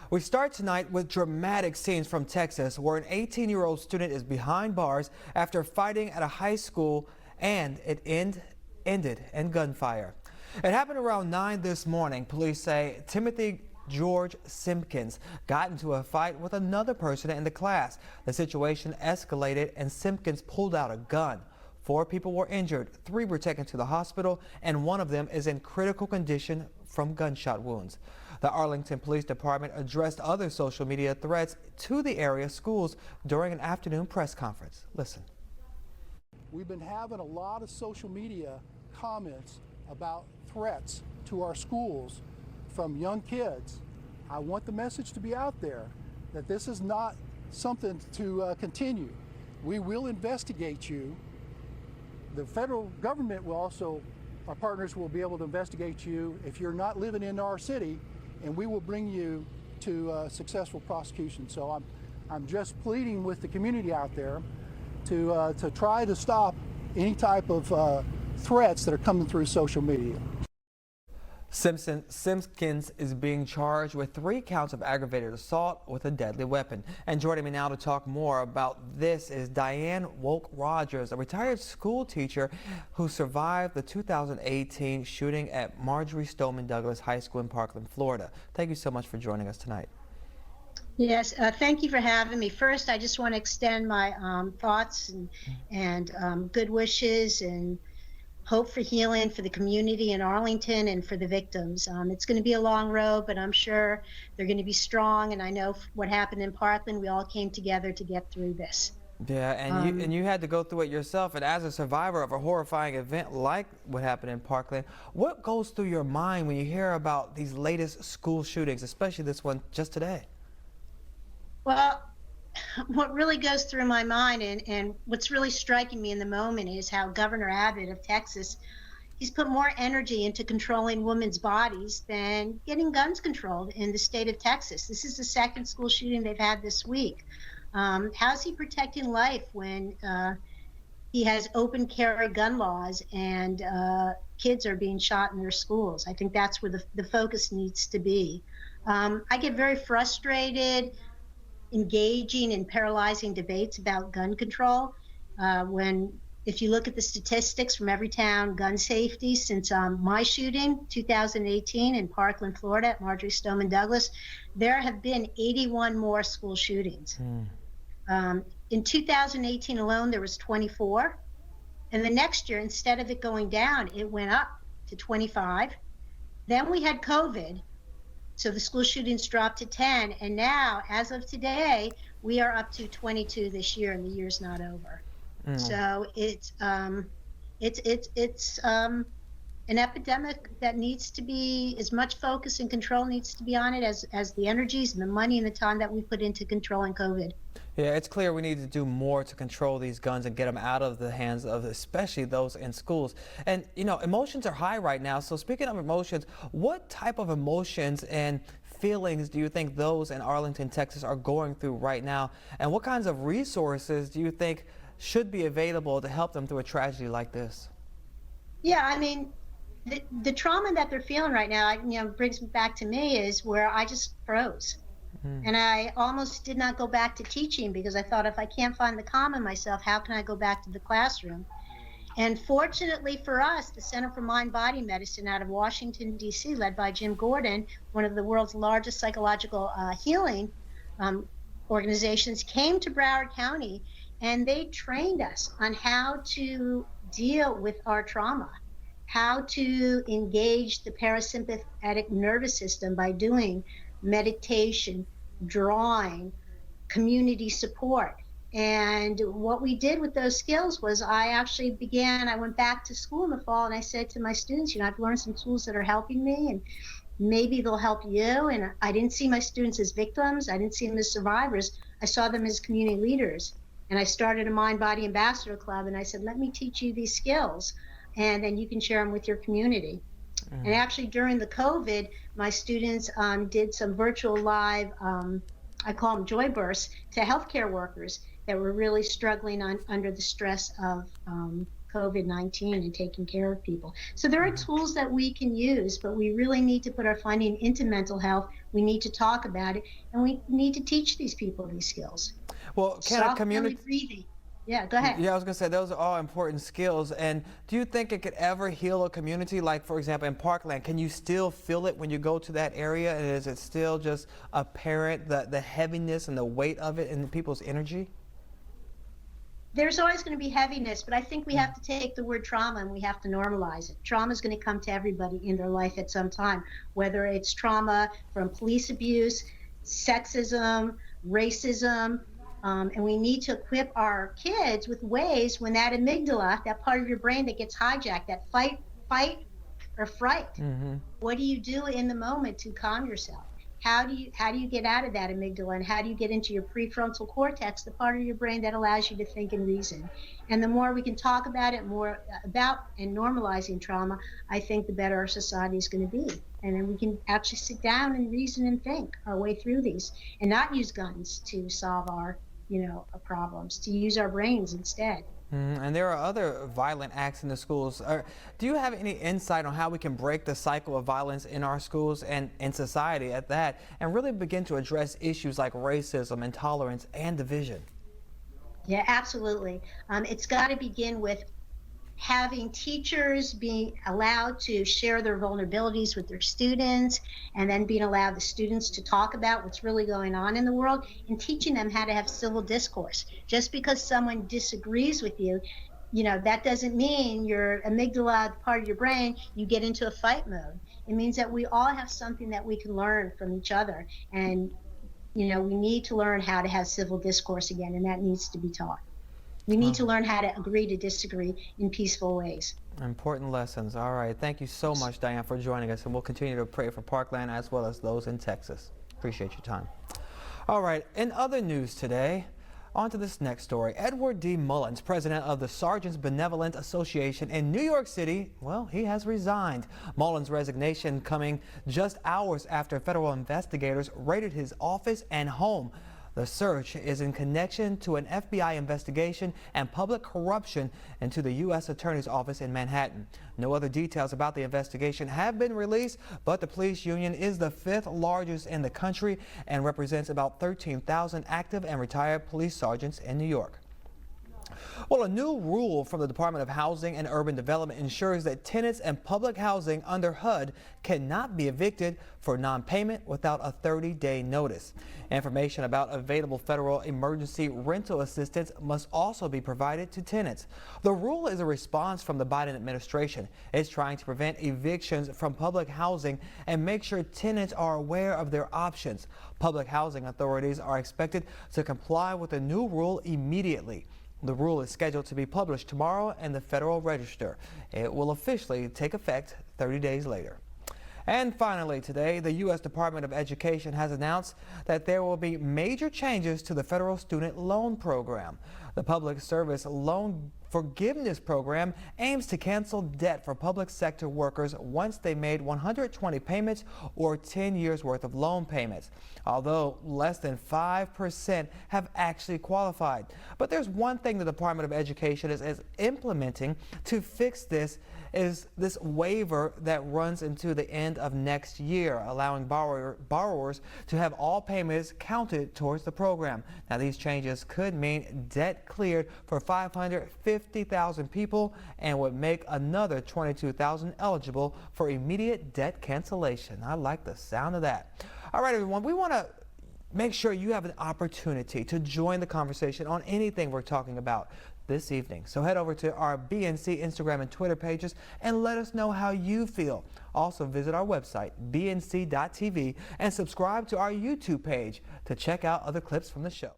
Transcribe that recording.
We start tonight with dramatic scenes from Texas where an 18-year-old student is behind bars after fighting at a high school, and it ended in gunfire. It happened around 9 this morning. Police say Timothy George Simpkins got into a fight with another person in the class. The situation escalated and Simpkins pulled out a gun. 4 people were injured, 3 were taken to the hospital, and 1 of them is in critical condition from gunshot wounds. The Arlington Police Department addressed other social media threats to the area schools during an afternoon press conference. Listen. We've been having a lot of social media comments about threats to our schools from young kids. I want the message to be out there that this is not something to continue. We will investigate you. The federal government will also, our partners will be able to investigate you if you're not living in our city, and we will bring you to successful prosecution. So I'm just pleading with the community out there to try to stop any type of threats that are coming through social media. Simpkins is being charged with 3 counts of aggravated assault with a deadly weapon. And joining me now to talk more about this is Diane Wolk Rogers, a retired school teacher who survived the 2018 shooting at Marjory Stoneman Douglas High School in Parkland, Florida. Thank you so much for joining us tonight. Yes, thank you for having me. First, I just want to extend my thoughts and good wishes and hope for healing for the community in Arlington and for the victims. It's going to be a long road, but I'm sure they're going to be strong. And I know what happened in Parkland, we all came together to get through this. Yeah, and you had to go through it yourself. And as a survivor of a horrifying event like what happened in Parkland, what goes through your mind when you hear about these latest school shootings, especially this one just today? Well, what really goes through my mind and what's really striking me in the moment is how Governor Abbott of Texas, he's put more energy into controlling women's bodies than getting guns controlled in the state of Texas. This is the 2nd school shooting they've had this week. How's he protecting life when he has open carry gun laws and kids are being shot in their schools? I think that's where the focus needs to be. I get very frustrated engaging in paralyzing debates about gun control if you look at the statistics from every town gun safety since my shooting 2018 in Parkland, Florida at Marjory Stoneman Douglas, there have been 81 more school shootings. In 2018 alone there was 24, and the next year instead of it going down it went up to 25. Then we had COVID, so the school shootings dropped to 10, and now, as of today, we are up to 22 this year, and the year's not over. So it's an epidemic that needs to be as much focus and control needs to be on it as the energies and the money and the time that we put into controlling COVID. Yeah, it's clear we need to do more to control these guns and get them out of the hands of especially those in schools. And, you know, emotions are high right now. So speaking of emotions, what type of emotions and feelings do you think those in Arlington, Texas are going through right now? And what kinds of resources do you think should be available to help them through a tragedy like this? Yeah, I mean, the trauma that they're feeling right now, brings me back to me is where I just froze. And I almost did not go back to teaching because I thought if I can't find the calm in myself, how can I go back to the classroom? And fortunately for us, the Center for Mind-Body Medicine out of Washington, D.C., led by Jim Gordon, one of the world's largest psychological healing organizations, came to Broward County and they trained us on how to deal with our trauma, how to engage the parasympathetic nervous system by doing meditation, drawing, community support. And what we did with those skills was I went back to school in the fall and I said to my students, I've learned some tools that are helping me and maybe they'll help you. And I didn't see my students as victims. I didn't see them as survivors. I saw them as community leaders. And I started a Mind Body Ambassador Club and I said, let me teach you these skills and then you can share them with your community. And actually during the COVID, my students did some virtual live, I call them joy bursts, to healthcare workers that were really struggling under the stress of COVID-19 and taking care of people. So there are tools that we can use, but we really need to put our funding into mental health. We We need to talk about it, and we need to teach these people these skills. Well, can a Soft belly community... breathing. Yeah, go ahead. Yeah, I was going to say those are all important skills. And do you think it could ever heal a community? Like, for example, in Parkland, can you still feel it when you go to that area? And is it still just apparent, the heaviness and the weight of it and people's energy? There's always going to be heaviness, but I think we have to take the word trauma and we have to normalize it. Trauma is going to come to everybody in their life at some time, whether it's trauma from police abuse, sexism, racism, and we need to equip our kids with ways when that amygdala, that part of your brain that gets hijacked, that fight or fright. What do you do in the moment to calm yourself? How do you get out of that amygdala, and how do you get into your prefrontal cortex, the part of your brain that allows you to think and reason? And the more we can talk about it, more about and normalizing trauma, I think the better our society is going to be. And then we can actually sit down and reason and think our way through these, and not use guns to solve our problems, to use our brains instead. And there are other violent acts in the schools. Do you have any insight on how we can break the cycle of violence in our schools and in society at that, and really begin to address issues like racism, intolerance, and division? Yeah, absolutely. It's got to begin with having teachers being allowed to share their vulnerabilities with their students, and then being allowed the students to talk about what's really going on in the world, and teaching them how to have civil discourse. Just because someone disagrees with you, that doesn't mean your amygdala, part of your brain, you get into a fight mode. It means that we all have something that we can learn from each other, and we need to learn how to have civil discourse again, and that needs to be taught. We need to learn how to agree to disagree in peaceful ways. Important lessons. All right. Thank you so much, Diane, for joining us. And we'll continue to pray for Parkland as well as those in Texas. Appreciate your time. All right. In other news today, on to this next story. Edward D. Mullins, president of the Sergeants Benevolent Association in New York City, well, he has resigned. Mullins' resignation coming just hours after federal investigators raided his office and home. The search is in connection to an FBI investigation and public corruption into the U.S. Attorney's Office in Manhattan. No other details about the investigation have been released, but the police union is the 5th largest in the country and represents about 13,000 active and retired police sergeants in New York. Well, a new rule from the Department of Housing and Urban Development ensures that tenants in public housing under HUD cannot be evicted for non-payment without a 30-day notice. Information about available federal emergency rental assistance must also be provided to tenants. The rule is a response from the Biden administration. It's trying to prevent evictions from public housing and make sure tenants are aware of their options. Public housing authorities are expected to comply with the new rule immediately. The rule is scheduled to be published tomorrow in the Federal Register. It will officially take effect 30 days later. And finally today, the U.S. Department of Education has announced that there will be major changes to the federal student loan program. The Public Service Loan Forgiveness Program aims to cancel debt for public sector workers once they made 120 payments or 10 years worth of loan payments, although less than 5% have actually qualified. But there's one thing the Department of Education is implementing to fix this, is this waiver that runs into the end of next year, allowing borrowers to have all payments counted towards the program. Now, these changes could mean debt cleared for 550,000 people and would make another 22,000 eligible for immediate debt cancellation. I like the sound of that. All right, everyone, we want to make sure you have an opportunity to join the conversation on anything we're talking about this evening. So head over to our BNC Instagram and Twitter pages and let us know how you feel. Also visit our website, bnc.tv, and subscribe to our YouTube page to check out other clips from the show.